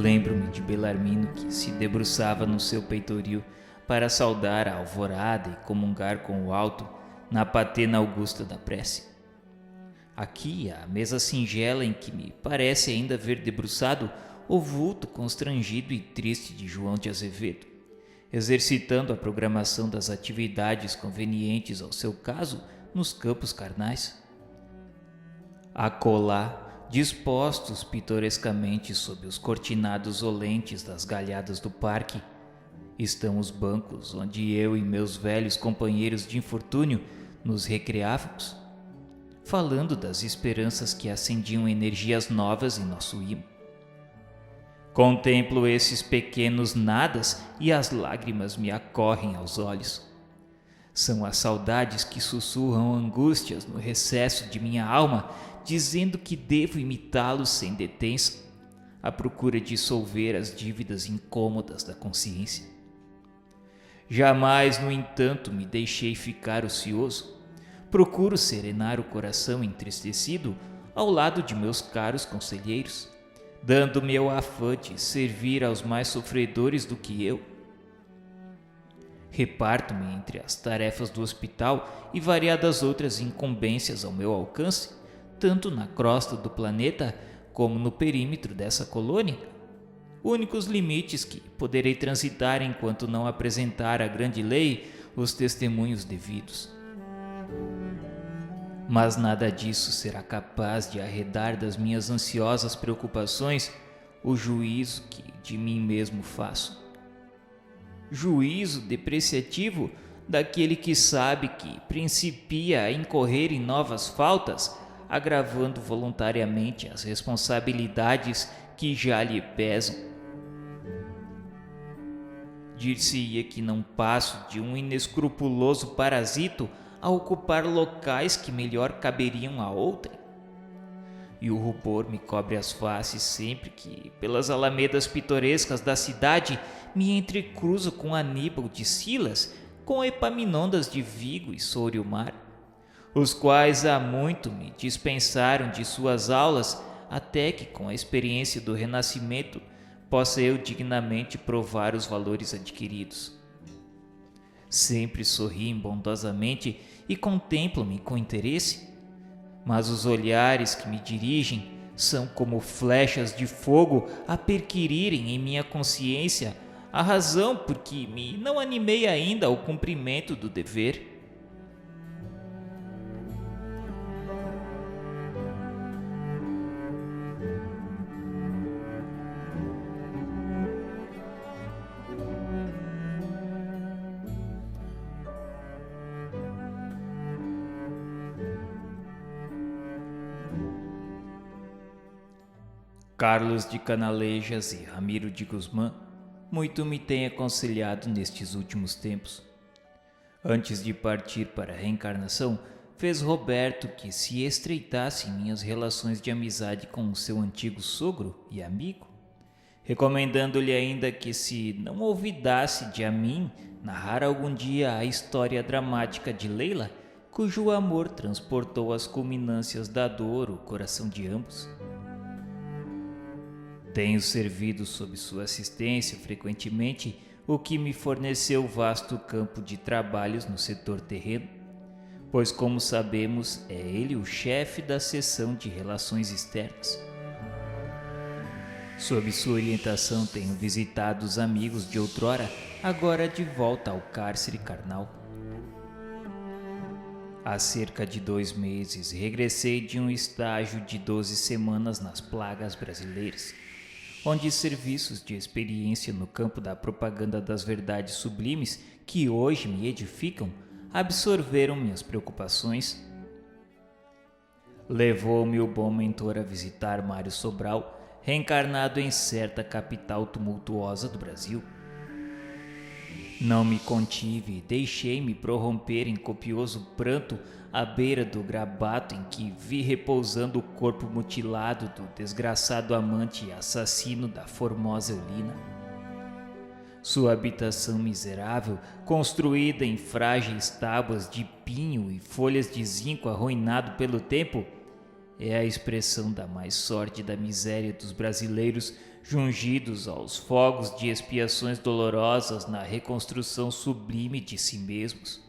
Lembro-me de Belarmino que se debruçava no seu peitoril para saudar a alvorada e comungar com o alto na patena augusta da prece. Aqui, à mesa singela em que me parece ainda ver debruçado o vulto constrangido e triste de João de Azevedo, exercitando a programação das atividades convenientes ao seu caso nos campos carnais. Acolá, dispostos pitorescamente sob os cortinados olentes das galhadas do parque, estão os bancos onde eu e meus velhos companheiros de infortúnio nos recreávamos, falando das esperanças que acendiam energias novas em nosso imo. Contemplo esses pequenos nadas e as lágrimas me acorrem aos olhos. São as saudades que sussurram angústias no recesso de minha alma, dizendo que devo imitá-los sem detença, à procura de solver as dívidas incômodas da consciência. Jamais, no entanto, me deixei ficar ocioso. Procuro serenar o coração entristecido ao lado de meus caros conselheiros, dando-me ao afã de servir aos mais sofredores do que eu. Reparto-me entre as tarefas do hospital e variadas outras incumbências ao meu alcance, tanto na crosta do planeta como no perímetro dessa colônia, únicos limites que poderei transitar enquanto não apresentar à grande lei os testemunhos devidos. Mas nada disso será capaz de arredar das minhas ansiosas preocupações o juízo que de mim mesmo faço. Juízo depreciativo daquele que sabe que principia a incorrer em novas faltas, agravando voluntariamente as responsabilidades que já lhe pesam. Dir-se-ia que não passo de um inescrupuloso parasito a ocupar locais que melhor caberiam a outrem. E o rubor me cobre as faces sempre que, pelas alamedas pitorescas da cidade, me entrecruzo com Aníbal de Silas, com Epaminondas de Vigo e Souriomar, os quais há muito me dispensaram de suas aulas, até que, com a experiência do Renascimento, possa eu dignamente provar os valores adquiridos. Sempre sorriem bondosamente e contemplam-me com interesse, mas os olhares que me dirigem são como flechas de fogo a perquirirem em minha consciência a razão por que me não animei ainda ao cumprimento do dever. Carlos de Canalejas e Ramiro de Guzmán muito me têm aconselhado nestes últimos tempos. Antes de partir para a reencarnação, fez Roberto que se estreitasse minhas relações de amizade com o seu antigo sogro e amigo, recomendando-lhe ainda que, se não olvidasse de a mim, narrar algum dia a história dramática de Leila, cujo amor transportou as culminâncias da dor o coração de ambos. Tenho servido sob sua assistência frequentemente, o que me forneceu vasto campo de trabalhos no setor terreno, pois, como sabemos, é ele o chefe da seção de relações externas. Sob sua orientação tenho visitado os amigos de outrora, agora de volta ao cárcere carnal. Há cerca de 2 meses regressei de um estágio de 12 semanas nas plagas brasileiras, onde serviços de experiência no campo da propaganda das verdades sublimes que hoje me edificam absorveram minhas preocupações. Levou-me o bom mentor a visitar Mário Sobral, reencarnado em certa capital tumultuosa do Brasil. Não me contive e deixei-me prorromper em copioso pranto à beira do grabato em que vi repousando o corpo mutilado do desgraçado amante e assassino da formosa Eulina. Sua habitação miserável, construída em frágeis tábuas de pinho e folhas de zinco arruinado pelo tempo, é a expressão da mais sórdida miséria dos brasileiros jungidos aos fogos de expiações dolorosas na reconstrução sublime de si mesmos.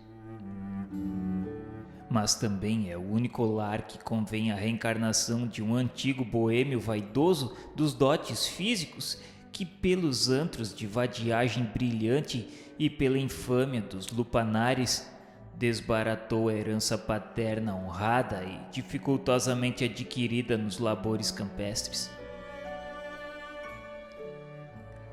Mas também é o único lar que convém a reencarnação de um antigo boêmio vaidoso dos dotes físicos que pelos antros de vadiagem brilhante e pela infâmia dos lupanares desbaratou a herança paterna honrada e dificultosamente adquirida nos labores campestres.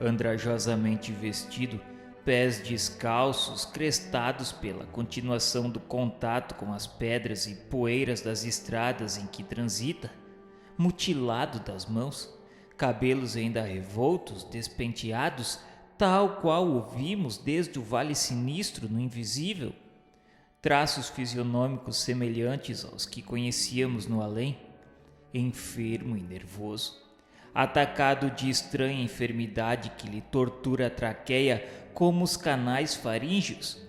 Andrajosamente vestido, pés descalços, crestados pela continuação do contato com as pedras e poeiras das estradas em que transita, mutilado das mãos, cabelos ainda revoltos, despenteados, tal qual o vimos desde o vale sinistro no invisível, traços fisionômicos semelhantes aos que conhecíamos no além, enfermo e nervoso, atacado de estranha enfermidade que lhe tortura a traqueia como os canais faríngeos,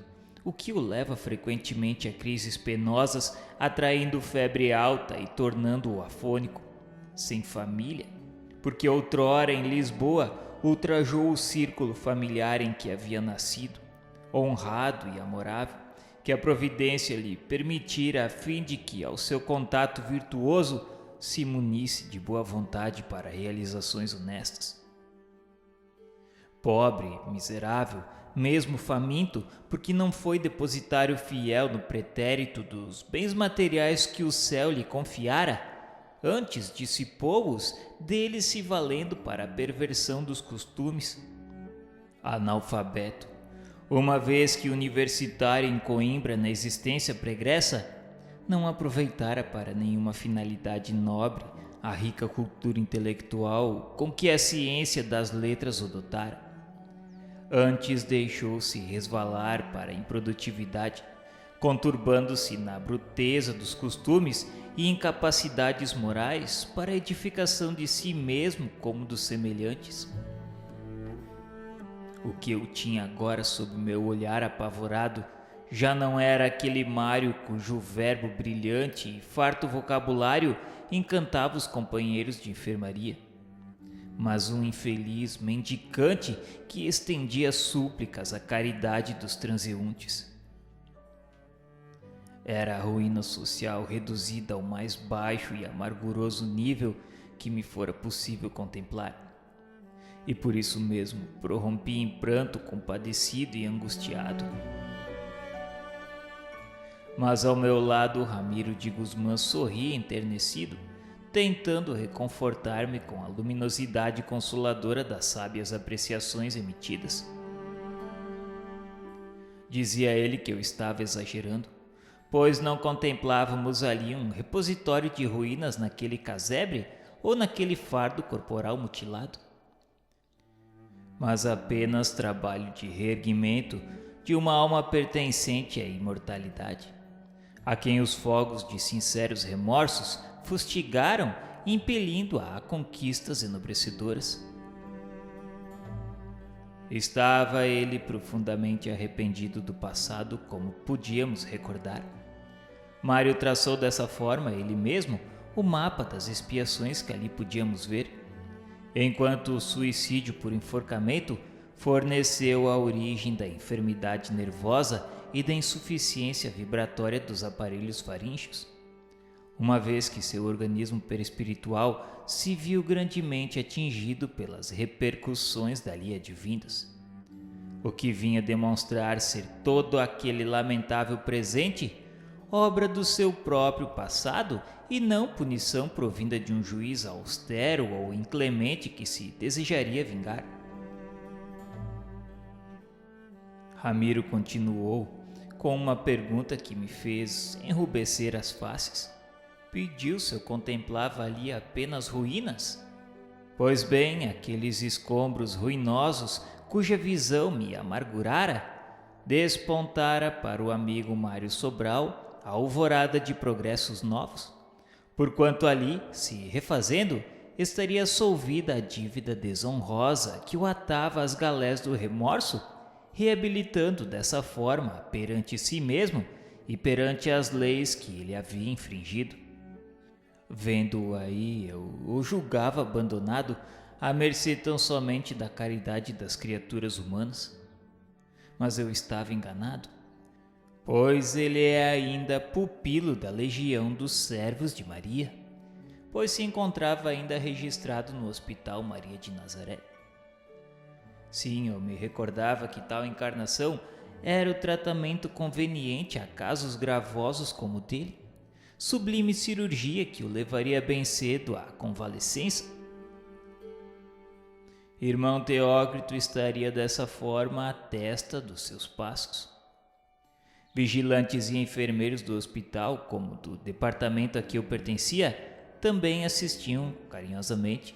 o que o leva frequentemente a crises penosas, atraindo febre alta e tornando-o afônico, sem família, porque outrora em Lisboa ultrajou o círculo familiar em que havia nascido, honrado e amorável, que a providência lhe permitira a fim de que, ao seu contato virtuoso, se munisse de boa vontade para realizações honestas. Pobre, miserável, mesmo faminto, porque não foi depositário fiel no pretérito dos bens materiais que o céu lhe confiara, antes dissipou-os, deles se valendo para a perversão dos costumes. Analfabeto, uma vez que universitário em Coimbra na existência pregressa, não aproveitara para nenhuma finalidade nobre a rica cultura intelectual com que a ciência das letras o dotara. Antes deixou-se resvalar para a improdutividade, conturbando-se na bruteza dos costumes e incapacidades morais para a edificação de si mesmo como dos semelhantes. O que eu tinha agora sob meu olhar apavorado já não era aquele Mário cujo verbo brilhante e farto vocabulário encantava os companheiros de enfermaria, mas um infeliz mendicante que estendia súplicas à caridade dos transeuntes. Era a ruína social reduzida ao mais baixo e amarguroso nível que me fora possível contemplar. E por isso mesmo prorrompi em pranto compadecido e angustiado. Mas ao meu lado Ramiro de Guzmán sorria enternecido, tentando reconfortar-me com a luminosidade consoladora das sábias apreciações emitidas. Dizia ele que eu estava exagerando, pois não contemplávamos ali um repositório de ruínas naquele casebre ou naquele fardo corporal mutilado, mas apenas trabalho de reerguimento de uma alma pertencente à imortalidade, a quem os fogos de sinceros remorsos fustigaram, impelindo-a a conquistas enobrecedoras. Estava ele profundamente arrependido do passado, como podíamos recordar. Mário traçou dessa forma, ele mesmo, o mapa das expiações que ali podíamos ver, enquanto o suicídio por enforcamento forneceu a origem da enfermidade nervosa e da insuficiência vibratória dos aparelhos faríngeos, uma vez que seu organismo perispiritual se viu grandemente atingido pelas repercussões dali advindas, o que vinha demonstrar ser todo aquele lamentável presente obra do seu próprio passado e não punição provinda de um juiz austero ou inclemente que se desejaria vingar. Ramiro continuou com uma pergunta que me fez enrubescer as faces. Pediu se eu contemplava ali apenas ruínas? Pois bem, aqueles escombros ruinosos cuja visão me amargurara, despontara para o amigo Mário Sobral a alvorada de progressos novos, porquanto ali, se refazendo, estaria solvida a dívida desonrosa que o atava às galés do remorso, reabilitando dessa forma perante si mesmo e perante as leis que ele havia infringido. Vendo-o aí, eu o julgava abandonado, à mercê tão somente da caridade das criaturas humanas. Mas eu estava enganado, pois ele é ainda pupilo da legião dos servos de Maria, pois se encontrava ainda registrado no Hospital Maria de Nazaré. Sim, eu me recordava que tal encarnação era o tratamento conveniente a casos gravosos como o dele, sublime cirurgia que o levaria bem cedo à convalescença. Irmão Teócrito estaria dessa forma à testa dos seus passos. Vigilantes e enfermeiros do hospital, como do departamento a que eu pertencia, também assistiam carinhosamente,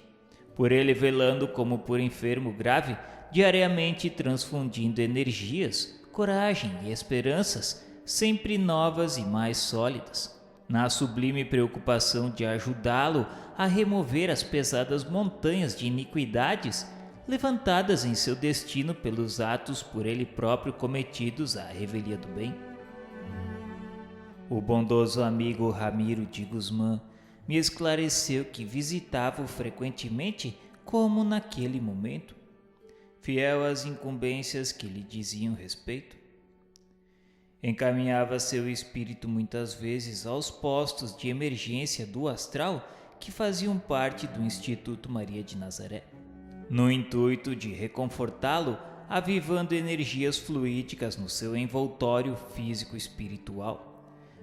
por ele velando como por enfermo grave, diariamente transfundindo energias, coragem e esperanças, sempre novas e mais sólidas, na sublime preocupação de ajudá-lo a remover as pesadas montanhas de iniquidades levantadas em seu destino pelos atos por ele próprio cometidos à revelia do bem. O bondoso amigo Ramiro de Guzmán me esclareceu que visitava-o frequentemente como naquele momento, fiel às incumbências que lhe diziam respeito. Encaminhava seu espírito muitas vezes aos postos de emergência do astral que faziam parte do Instituto Maria de Nazaré, no intuito de reconfortá-lo, avivando energias fluídicas no seu envoltório físico-espiritual,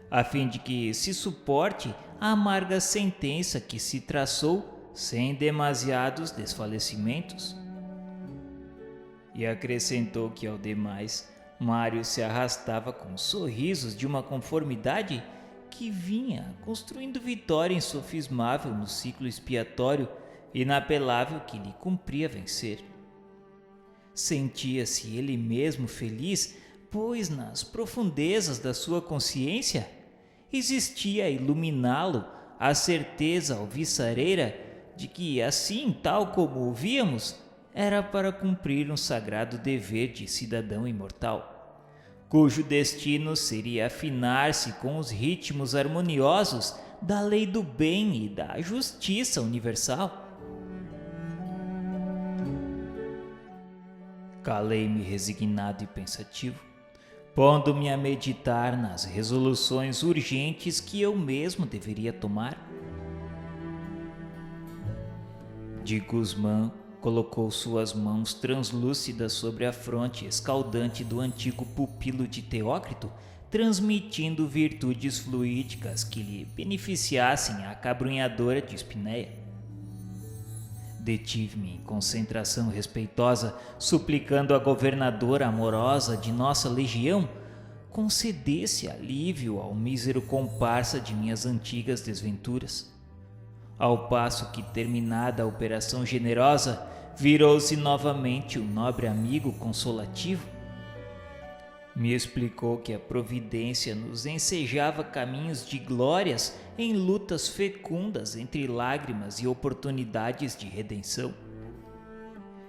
a fim de que se suporte a amarga sentença que se traçou sem demasiados desfalecimentos. E acrescentou que, ao demais, Mário se arrastava com sorrisos de uma conformidade que vinha construindo vitória insofismável no ciclo expiatório inapelável que lhe cumpria vencer. Sentia-se ele mesmo feliz, pois nas profundezas da sua consciência existia a iluminá-lo a certeza alvissareira de que, assim tal como o víamos, era para cumprir um sagrado dever de cidadão imortal, cujo destino seria afinar-se com os ritmos harmoniosos da lei do bem e da justiça universal. Calei-me resignado e pensativo, pondo-me a meditar nas resoluções urgentes que eu mesmo deveria tomar. De Guzmán colocou suas mãos translúcidas sobre a fronte escaldante do antigo pupilo de Teócrito, transmitindo virtudes fluídicas que lhe beneficiassem a cabrunhadora de Espinéia. Detive-me em concentração respeitosa, suplicando à governadora amorosa de nossa legião concedesse alívio ao mísero comparsa de minhas antigas desventuras. Ao passo que, terminada a operação generosa, virou-se novamente o nobre amigo consolativo. Me explicou que a providência nos ensejava caminhos de glórias em lutas fecundas entre lágrimas e oportunidades de redenção.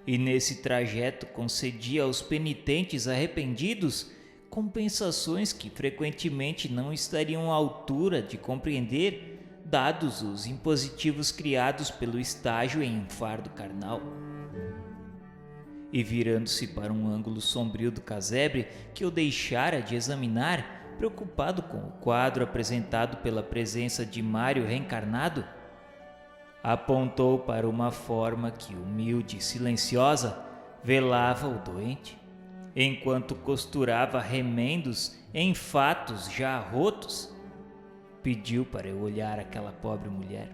E nesse trajeto concedia aos penitentes arrependidos compensações que frequentemente não estariam à altura de compreender, dados os impositivos criados pelo estágio em um fardo carnal. E virando-se para um ângulo sombrio do casebre que eu deixara de examinar, preocupado com o quadro apresentado pela presença de Mário reencarnado, apontou para uma forma que, humilde e silenciosa, velava o doente, enquanto costurava remendos em fatos já rotos. Pediu para eu olhar aquela pobre mulher.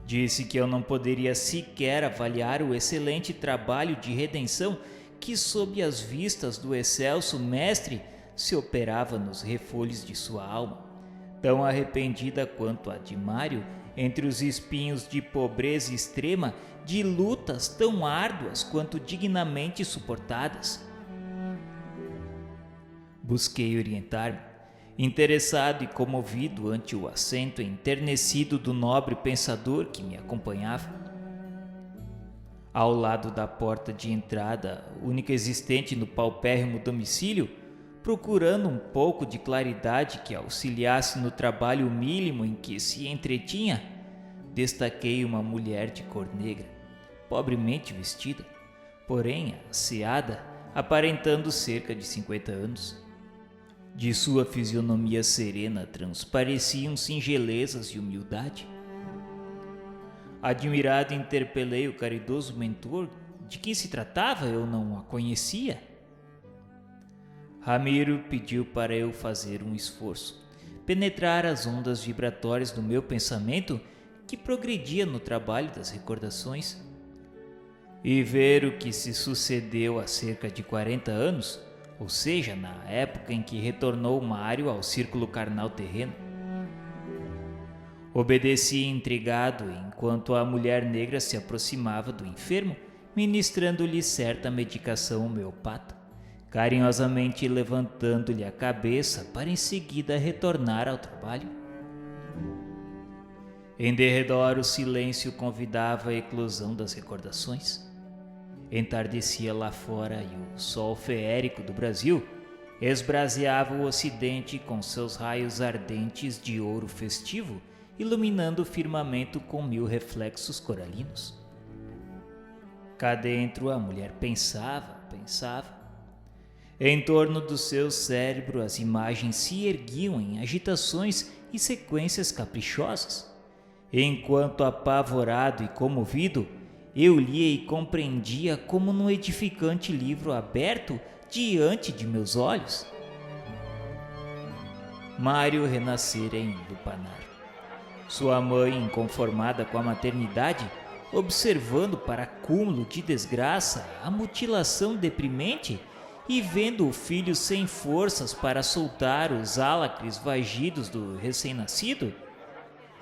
Disse que eu não poderia sequer avaliar o excelente trabalho de redenção que, sob as vistas do excelso mestre, se operava nos refolhos de sua alma, tão arrependida quanto a de Mário, entre os espinhos de pobreza extrema, de lutas tão árduas quanto dignamente suportadas. Busquei orientar-me, interessado e comovido ante o acento enternecido do nobre pensador que me acompanhava. Ao lado da porta de entrada, única existente no paupérrimo domicílio, procurando um pouco de claridade que auxiliasse no trabalho mínimo em que se entretinha, destaquei uma mulher de cor negra, pobremente vestida, porém asseada, aparentando cerca de 50 anos. De sua fisionomia serena transpareciam singelezas e humildade. Admirado, interpelei o caridoso mentor. De quem se tratava? Eu não a conhecia. Ramiro pediu para eu fazer um esforço, penetrar as ondas vibratórias do meu pensamento que progredia no trabalho das recordações e ver o que se sucedeu há cerca de 40 anos, ou seja, na época em que retornou Mário ao círculo carnal terreno. Obedeci intrigado enquanto a mulher negra se aproximava do enfermo, ministrando-lhe certa medicação homeopata, carinhosamente levantando-lhe a cabeça para em seguida retornar ao trabalho. Em derredor o silêncio convidava a eclosão das recordações. Entardecia lá fora e o sol feérico do Brasil esbraseava o ocidente com seus raios ardentes de ouro festivo, iluminando o firmamento com 1000 reflexos coralinos. Cá dentro a mulher pensava. Em torno do seu cérebro as imagens se erguiam em agitações e sequências caprichosas, enquanto apavorado e comovido, eu lia e compreendia como num edificante livro aberto diante de meus olhos. Mário renascera em Lupanar. Sua mãe, inconformada com a maternidade, observando para cúmulo de desgraça a mutilação deprimente e vendo o filho sem forças para soltar os álacres vagidos do recém-nascido,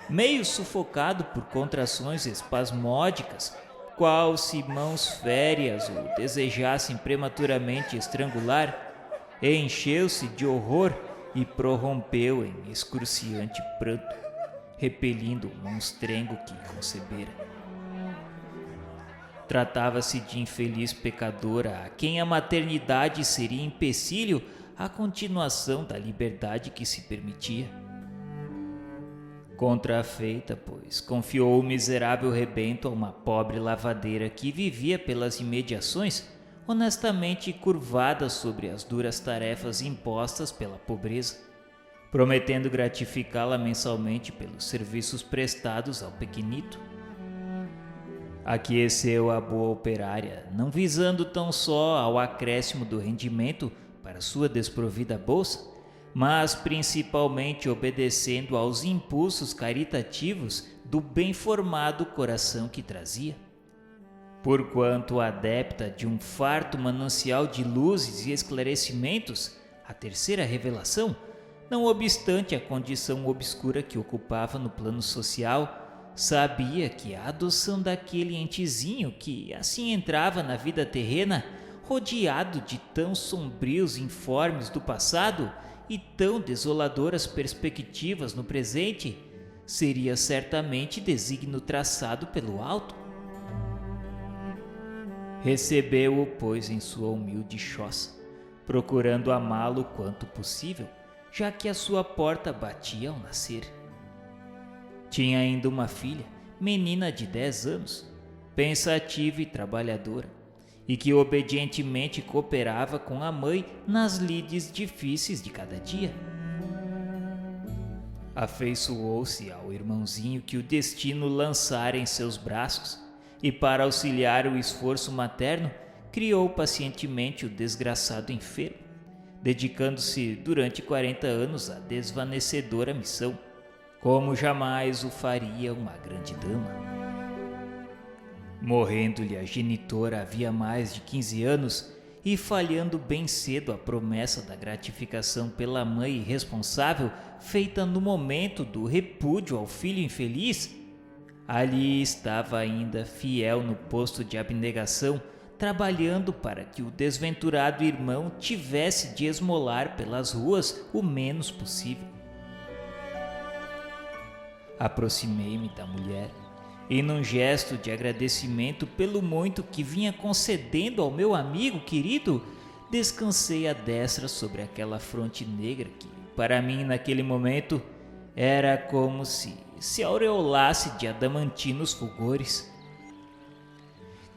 meio sufocado por contrações espasmódicas, qual se mãos férreas o desejassem prematuramente estrangular, encheu-se de horror e prorrompeu em excruciante pranto, repelindo o monstrengo que concebera. Tratava-se de infeliz pecadora a quem a maternidade seria empecilho à continuação da liberdade que se permitia. Contrafeita, pois, confiou o miserável rebento a uma pobre lavadeira que vivia pelas imediações, honestamente curvada sobre as duras tarefas impostas pela pobreza, prometendo gratificá-la mensalmente pelos serviços prestados ao pequenito. Aqueceu a boa operária, não visando tão só ao acréscimo do rendimento para sua desprovida bolsa, mas principalmente obedecendo aos impulsos caritativos do bem formado coração que trazia. Porquanto adepta de um farto manancial de luzes e esclarecimentos, a terceira revelação, não obstante a condição obscura que ocupava no plano social, sabia que a adoção daquele entezinho que assim entrava na vida terrena, rodeado de tão sombrios informes do passado e tão desoladoras perspectivas no presente, seria certamente desígnio traçado pelo alto. Recebeu-o, pois, em sua humilde choça, procurando amá-lo quanto possível, já que a sua porta batia ao nascer. Tinha ainda uma filha, menina de 10 anos, pensativa e trabalhadora, e que obedientemente cooperava com a mãe nas lides difíceis de cada dia. Afeiçoou-se ao irmãozinho que o destino lançara em seus braços, e para auxiliar o esforço materno, criou pacientemente o desgraçado enfermo, dedicando-se durante 40 anos à desvanecedora missão, como jamais o faria uma grande dama. Morrendo-lhe a genitora havia mais de 15 anos e falhando bem cedo a promessa da gratificação pela mãe irresponsável feita no momento do repúdio ao filho infeliz, ali estava ainda fiel no posto de abnegação, trabalhando para que o desventurado irmão tivesse de esmolar pelas ruas o menos possível. Aproximei-me da mulher e, num gesto de agradecimento pelo muito que vinha concedendo ao meu amigo querido, descansei a destra sobre aquela fronte negra que, para mim, naquele momento, era como se aureolasse de adamantinos fulgores.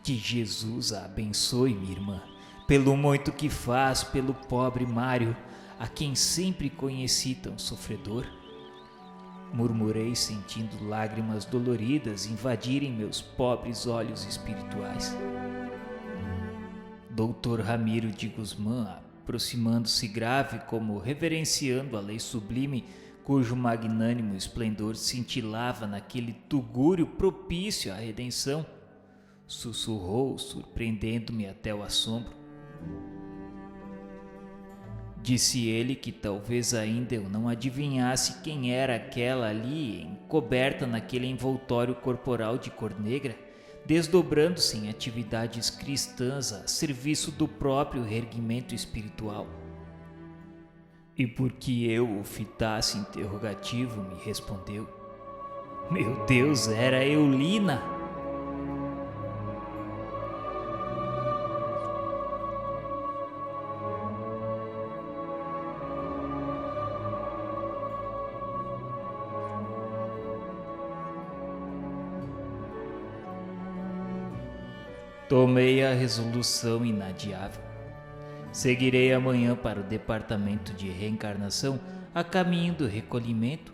Que Jesus a abençoe, minha irmã, pelo muito que faz pelo pobre Mário, a quem sempre conheci tão sofredor. Murmurei, sentindo lágrimas doloridas invadirem meus pobres olhos espirituais. Doutor Ramiro de Guzmán, aproximando-se grave como reverenciando a lei sublime, cujo magnânimo esplendor cintilava naquele tugúrio propício à redenção, sussurrou, surpreendendo-me até o assombro. Disse ele que talvez ainda eu não adivinhasse quem era aquela ali, encoberta naquele envoltório corporal de cor negra, desdobrando-se em atividades cristãs a serviço do próprio reerguimento espiritual. E porque eu o fitasse interrogativo, me respondeu: meu Deus, era Eulina! Tomei a resolução inadiável. Seguirei amanhã para o departamento de reencarnação a caminho do recolhimento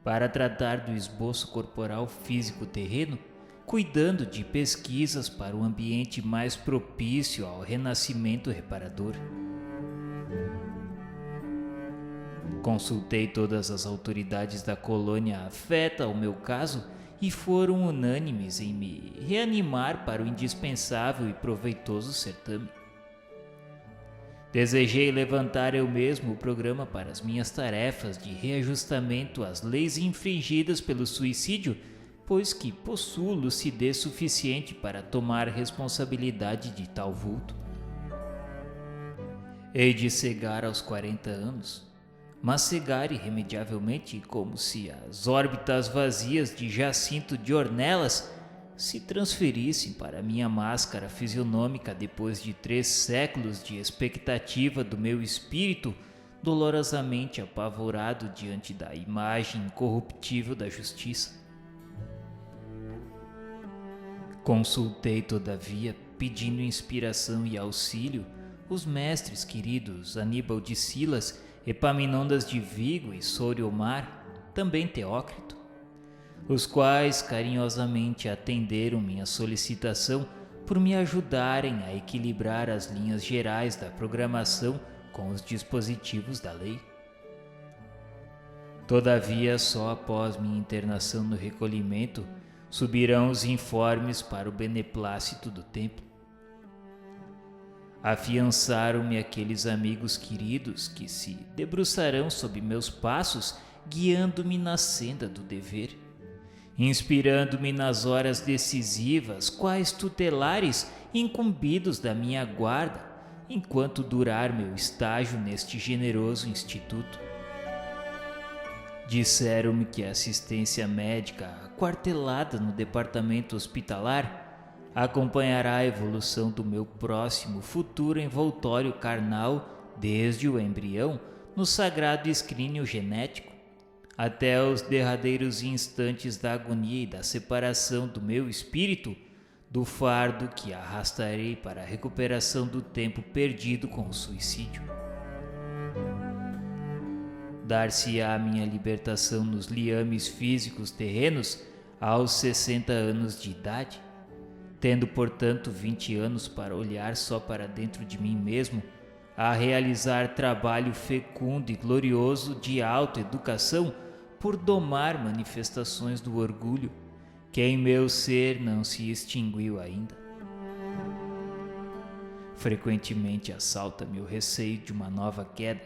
para tratar do esboço corporal físico terreno, cuidando de pesquisas para o ambiente mais propício ao renascimento reparador. Consultei todas as autoridades da colônia afeta ao meu caso e foram unânimes em me reanimar para o indispensável e proveitoso certame. Desejei levantar eu mesmo o programa para as minhas tarefas de reajustamento às leis infringidas pelo suicídio, pois que possuo lucidez suficiente para tomar responsabilidade de tal vulto. Hei de cegar aos 40 anos, mas cegar irremediavelmente, como se as órbitas vazias de Jacinto de Ornelas se transferissem para minha máscara fisionômica depois de 3 séculos de expectativa do meu espírito dolorosamente apavorado diante da imagem incorruptível da justiça. Consultei, todavia, pedindo inspiração e auxílio, os mestres queridos Aníbal de Silas, Epaminondas de Vigo e Soriomar, também Teócrito, os quais carinhosamente atenderam minha solicitação por me ajudarem a equilibrar as linhas gerais da programação com os dispositivos da lei. Todavia, só após minha internação no recolhimento subirão os informes para o beneplácito do templo. Afiançaram-me aqueles amigos queridos que se debruçarão sob meus passos, guiando-me na senda do dever, inspirando-me nas horas decisivas, quais tutelares incumbidos da minha guarda, enquanto durar meu estágio neste generoso instituto. Disseram-me que a assistência médica aquartelada no departamento hospitalar acompanhará a evolução do meu próximo futuro envoltório carnal desde o embrião no sagrado escrínio genético até os derradeiros instantes da agonia e da separação do meu espírito do fardo que arrastarei para a recuperação do tempo perdido com o suicídio. Dar-se-á minha libertação nos liames físicos terrenos aos 60 anos de idade, tendo, portanto, 20 anos para olhar só para dentro de mim mesmo, a realizar trabalho fecundo e glorioso de autoeducação por domar manifestações do orgulho que em meu ser não se extinguiu ainda. Frequentemente assalta-me o receio de uma nova queda,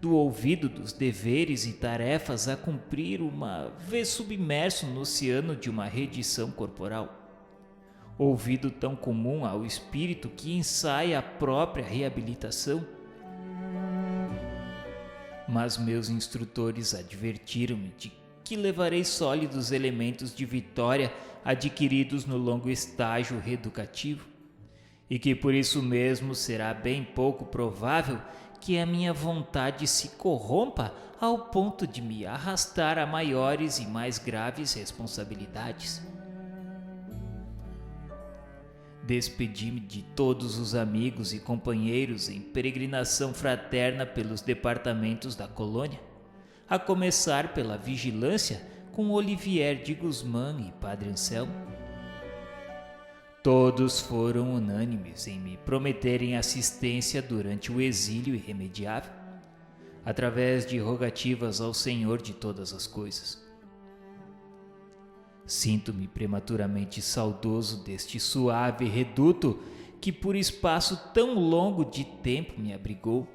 do olvido dos deveres e tarefas a cumprir uma vez submerso no oceano de uma redição corporal. Ouvido tão comum ao espírito que ensaia a própria reabilitação. Mas meus instrutores advertiram-me de que levarei sólidos elementos de vitória adquiridos no longo estágio reeducativo, e que por isso mesmo será bem pouco provável que a minha vontade se corrompa ao ponto de me arrastar a maiores e mais graves responsabilidades. Despedi-me de todos os amigos e companheiros em peregrinação fraterna pelos departamentos da colônia, a começar pela vigilância com Olivier de Guzmán e Padre Anselmo. Todos foram unânimes em me prometerem assistência durante o exílio irremediável, através de rogativas ao Senhor de todas as coisas. Sinto-me prematuramente saudoso deste suave reduto que por espaço tão longo de tempo me abrigou,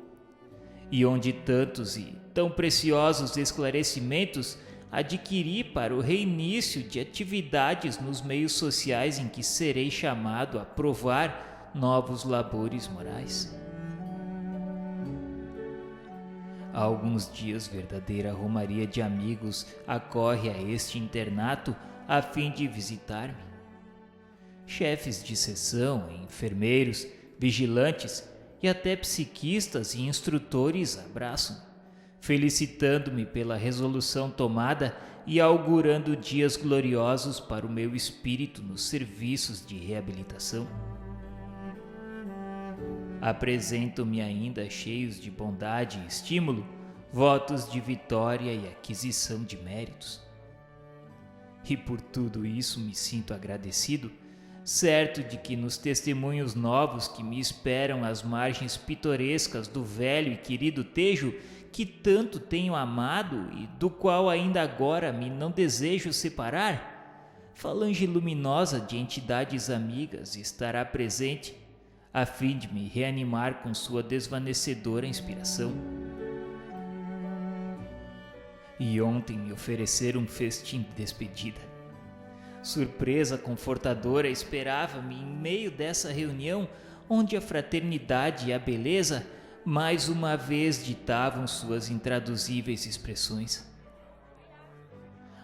e onde tantos e tão preciosos esclarecimentos adquiri para o reinício de atividades nos meios sociais em que serei chamado a provar novos labores morais. Há alguns dias verdadeira romaria de amigos acorre a este internato a fim de visitar-me. Chefes de seção, enfermeiros, vigilantes e até psiquistas e instrutores abraçam, felicitando-me pela resolução tomada e augurando dias gloriosos para o meu espírito nos serviços de reabilitação. Apresentam-me ainda cheios de bondade e estímulo, votos de vitória e aquisição de méritos. E por tudo isso me sinto agradecido, certo de que nos testemunhos novos que me esperam às margens pitorescas do velho e querido Tejo, que tanto tenho amado e do qual ainda agora me não desejo separar, falange luminosa de entidades amigas estará presente, a fim de me reanimar com sua desvanecedora inspiração. E ontem me ofereceram um festim de despedida. Surpresa confortadora esperava-me em meio dessa reunião, onde a fraternidade e a beleza mais uma vez ditavam suas intraduzíveis expressões.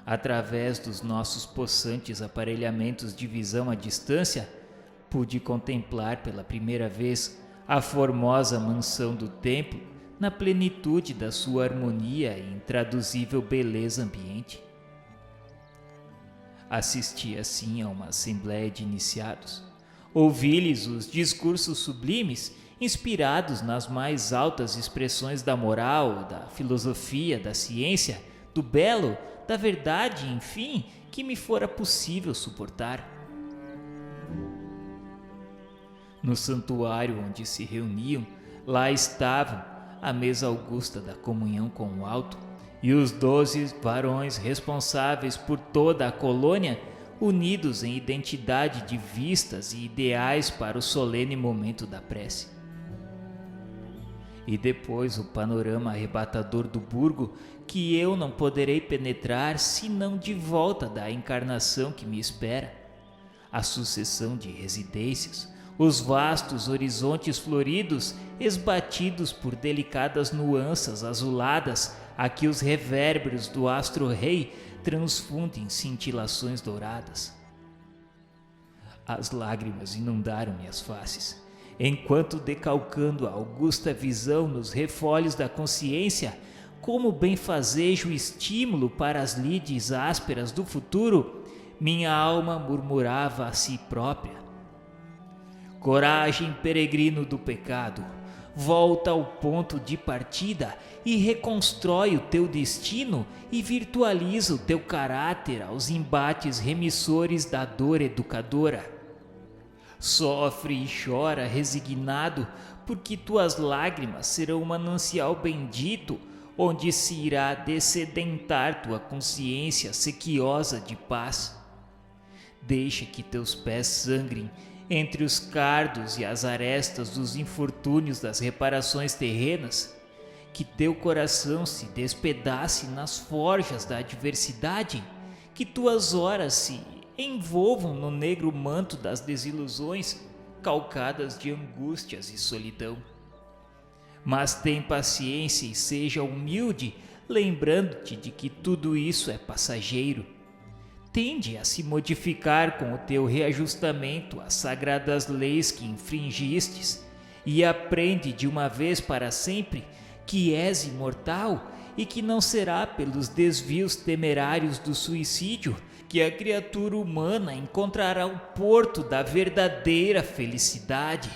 Através dos nossos possantes aparelhamentos de visão à distância, pude contemplar pela primeira vez a formosa mansão do templo na plenitude da sua harmonia e intraduzível beleza ambiente. Assisti assim a uma assembleia de iniciados, ouvi-lhes os discursos sublimes inspirados nas mais altas expressões da moral, da filosofia, da ciência, do belo, da verdade, enfim, que me fora possível suportar. No santuário onde se reuniam, lá estavam a mesa augusta da comunhão com o alto e os 12 varões responsáveis por toda a colônia, unidos em identidade de vistas e ideais para o solene momento da prece. E depois o panorama arrebatador do burgo, que eu não poderei penetrar senão de volta da encarnação que me espera, a sucessão de residências, os vastos horizontes floridos, esbatidos por delicadas nuanças azuladas, a que os revérberos do astro-rei transfundem cintilações douradas. As lágrimas inundaram minhas faces, enquanto decalcando a augusta visão nos refolhos da consciência, como benfazejo estímulo para as lides ásperas do futuro, minha alma murmurava a si própria: coragem, peregrino do pecado, volta ao ponto de partida e reconstrói o teu destino e virtualiza o teu caráter aos embates remissores da dor educadora. Sofre e chora resignado, porque tuas lágrimas serão um manancial bendito, onde se irá dessedentar tua consciência sequiosa de paz. Deixa que teus pés sangrem entre os cardos e as arestas dos infortúnios das reparações terrenas, que teu coração se despedace nas forjas da adversidade, que tuas horas se envolvam no negro manto das desilusões, calcadas de angústias e solidão. Mas tem paciência e seja humilde, lembrando-te de que tudo isso é passageiro. Tende a se modificar com o teu reajustamento às sagradas leis que infringistes, e aprende de uma vez para sempre que és imortal e que não será pelos desvios temerários do suicídio que a criatura humana encontrará o porto da verdadeira felicidade.